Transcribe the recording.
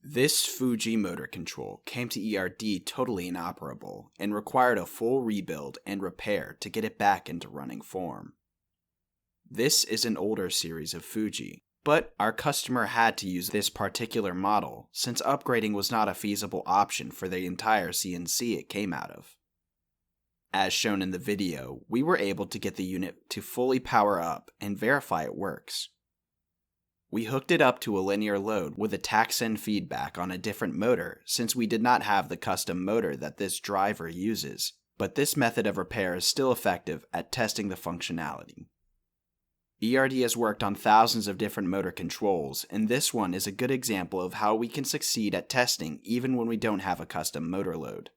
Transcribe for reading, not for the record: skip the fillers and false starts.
This Fuji motor control came to ERD totally inoperable and required a full rebuild and repair to get it back into running form. This is an older series of Fuji, but our customer had to use this particular model since upgrading was not a feasible option for the entire CNC it came out of. As shown in the video, we were able to get the unit to fully power up and verify it works. We hooked it up to a linear load with a tach-syn feedback on a different motor since we did not have the custom motor that this driver uses, but this method of repair is still effective at testing the functionality. ERD has worked on thousands of different motor controls, and this one is a good example of how we can succeed at testing even when we don't have a custom motor load.